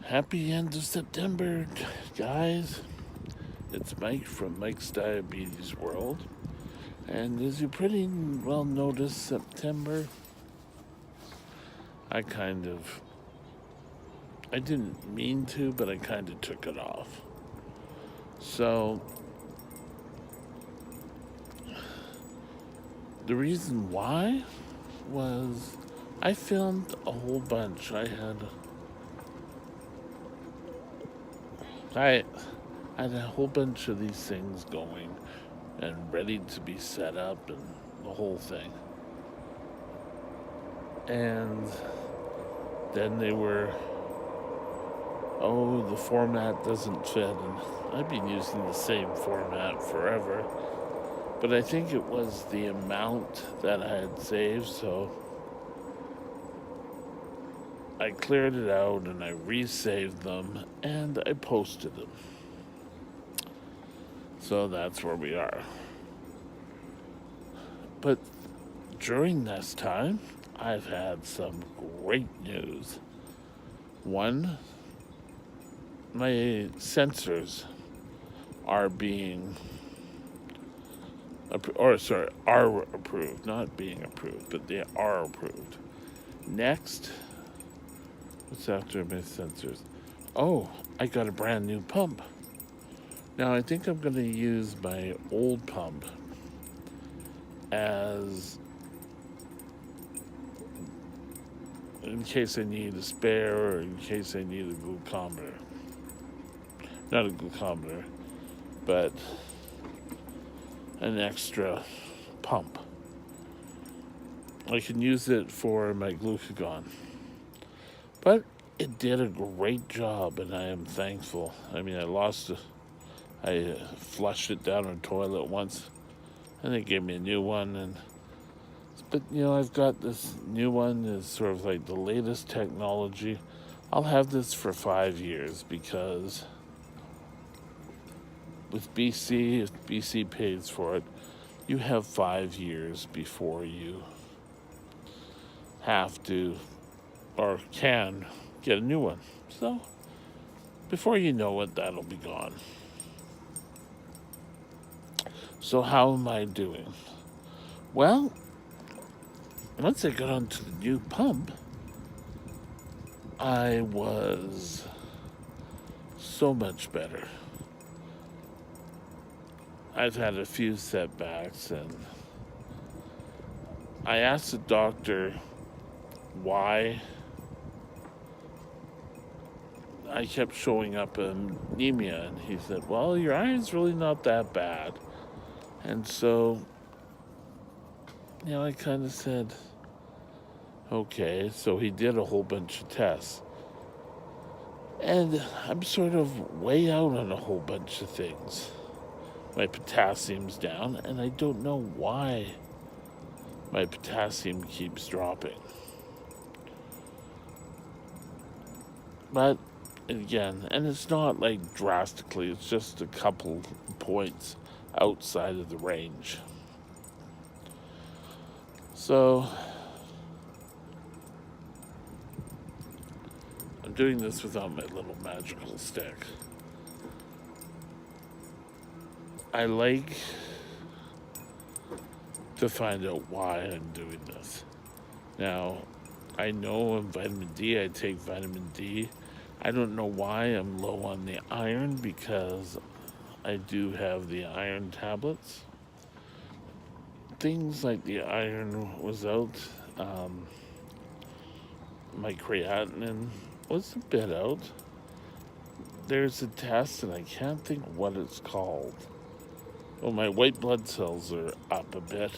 Happy end of September, guys. It's Mike from Mike's Diabetes World. And as you pretty well noticed, September, I kind of, I didn't mean to, but I kind of took it off. So, the reason why was I filmed a whole bunch. I had a whole bunch of these things going and ready to be set up and the whole thing. And then they were, oh, the format doesn't fit. And I've been using the same format forever. But I think it was the amount that I had saved, so I cleared it out and I resaved them and I posted them. So that's where we are. But during this time, I've had some great news. One, my sensors are are approved, not being approved, but they are approved. Next, what's after my sensors? Oh, I got a brand new pump. Now I think I'm going to use my old pump as in case I need a spare or in case I need a glucometer. Not a glucometer, but an extra pump. I can use it for my glucagon. But it did a great job and I am thankful. I mean, I flushed it down a toilet once and they gave me a new one. But I've got this new one is sort of like the latest technology. I'll have this for 5 years because with BC, if BC pays for it, you have 5 years before you have to or can get a new one. So before you know it, that'll be gone. So how am I doing? Well, once I got onto the new pump, I was so much better. I've had a few setbacks, and I asked the doctor why I kept showing up anemia, and he said, well, your iron's really not that bad. And so, I kind of said, okay. So he did a whole bunch of tests. And I'm sort of way out on a whole bunch of things. My potassium's down, and I don't know why my potassium keeps dropping. But again, and it's not like drastically, it's just a couple points outside of the range. So I'm doing this without my little magical stick. I like to find out why I'm doing this. Now, I know in vitamin D, I take vitamin D. I don't know why I'm low on the iron because I do have the iron tablets. Things like the iron was out. My creatinine was a bit out. There's a test, and I can't think what it's called. Well, my white blood cells are up a bit.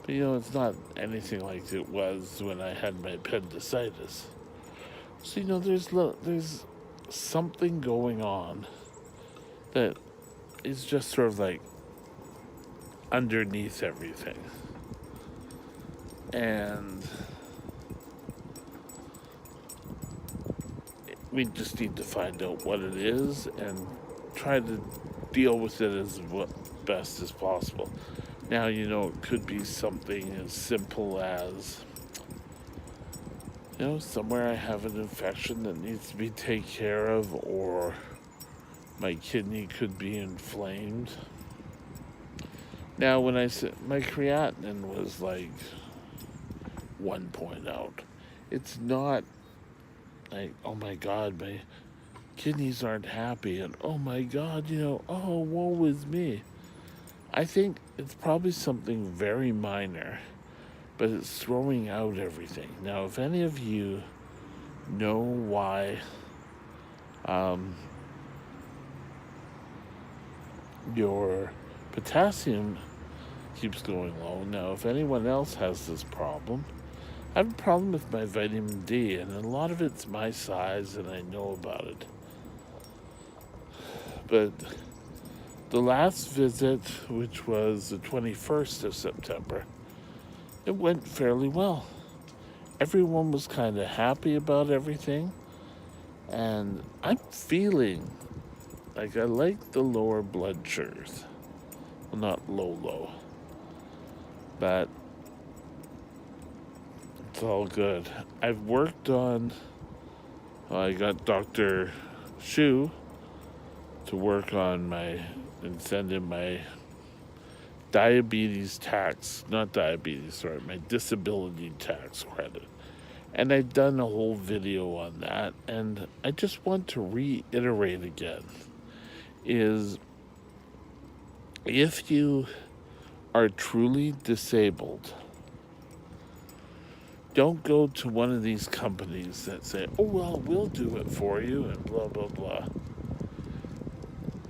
But it's not anything like it was when I had my appendicitis. So, there's something going on that is just sort of like underneath everything. And we just need to find out what it is and try to deal with it as best as possible. Now, it could be something as simple as somewhere I have an infection that needs to be taken care of, or my kidney could be inflamed. Now, when I said my creatinine was like 1.0, it's not like, oh my God, my kidneys aren't happy, and oh my God, oh, woe is me. I think it's probably something very minor, but it's throwing out everything. Now, if any of you know why um, your potassium keeps going low, now, if anyone else has this problem, I have a problem with my vitamin D, and a lot of it's my size, and I know about it. But the last visit, which was the 21st of September, it went fairly well. Everyone was kind of happy about everything, and I'm feeling like I like the lower blood sugars. Well, not low, but it's all good. I've worked on, I got Dr. Shu to work on and send in my diabetes tax, not diabetes, sorry, my disability tax credit. And I've done a whole video on that, and I just want to reiterate again, is if you are truly disabled, don't go to one of these companies that say, oh, well, we'll do it for you, and blah, blah, blah.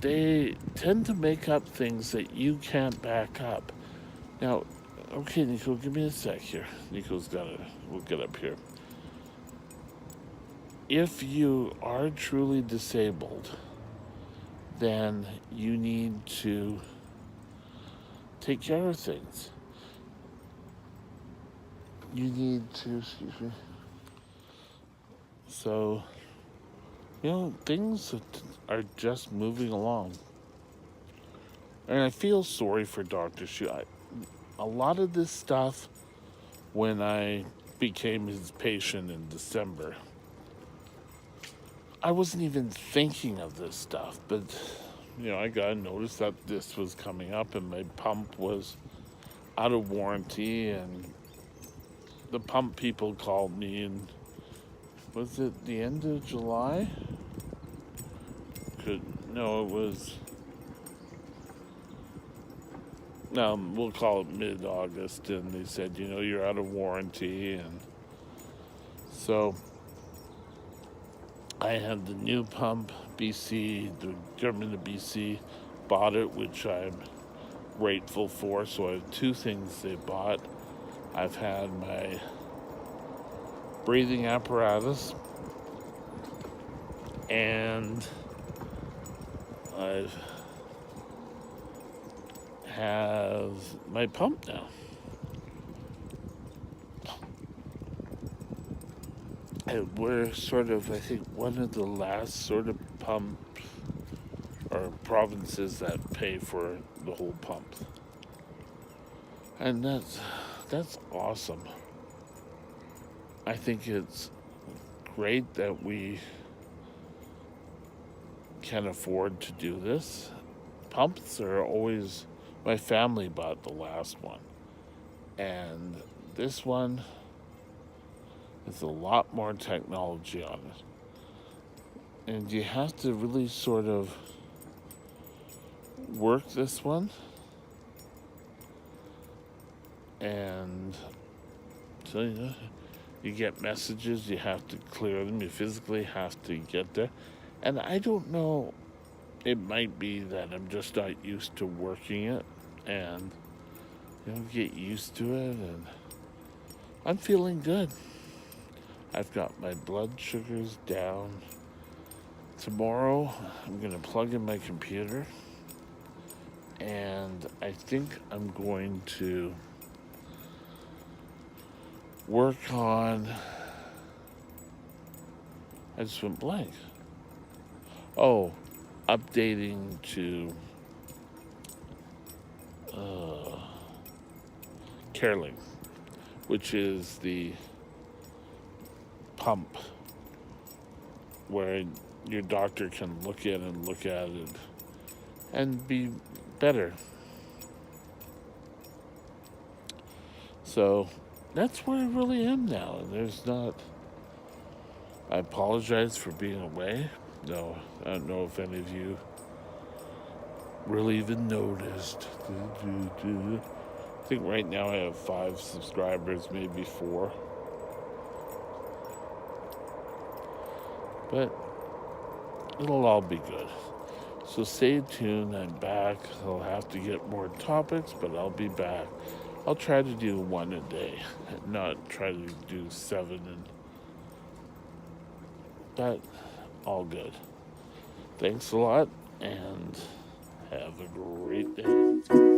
They tend to make up things that you can't back up. Now, okay, Nico, give me a sec here. We'll get up here. If you are truly disabled, then you need to take care of things. You need to, excuse me. So, things are just moving along. And I feel sorry for Dr. Shu. A lot of this stuff, when I became his patient in December, I wasn't even thinking of this stuff, but I got a notice that this was coming up, and my pump was out of warranty, and the pump people called me, and was it the end of July? No, it was, we'll call it mid-August, and they said, you're out of warranty, and so I had the new pump. The government of BC bought it, which I'm grateful for. So I have two things they bought. I've had my breathing apparatus, and I have my pump now. And we're sort of, I think, one of the last sort of pump or provinces that pay for the whole pump. And that's awesome. I think it's great that we can afford to do this. Pumps are always, my family bought the last one, and this one is a lot more technology on it, and you have to really sort of work this one, and so you get messages, you have to clear them, you physically have to get there. And I don't know, it might be that I'm just not used to working it, and get used to it, and I'm feeling good. I've got my blood sugars down. Tomorrow I'm gonna plug in my computer, and I think I'm going to work on, I just went blank. Oh, updating to CareLink, which is the pump where your doctor can look at it and be better. So that's where I really am now. And there's not. I apologize for being away. No, I don't know if any of you really even noticed. I think right now I have 5 subscribers, maybe 4. But it'll all be good. So stay tuned. I'm back. I'll have to get more topics, but I'll be back. I'll try to do 1 a day, not try to do 7. But all good. Thanks a lot, and have a great day.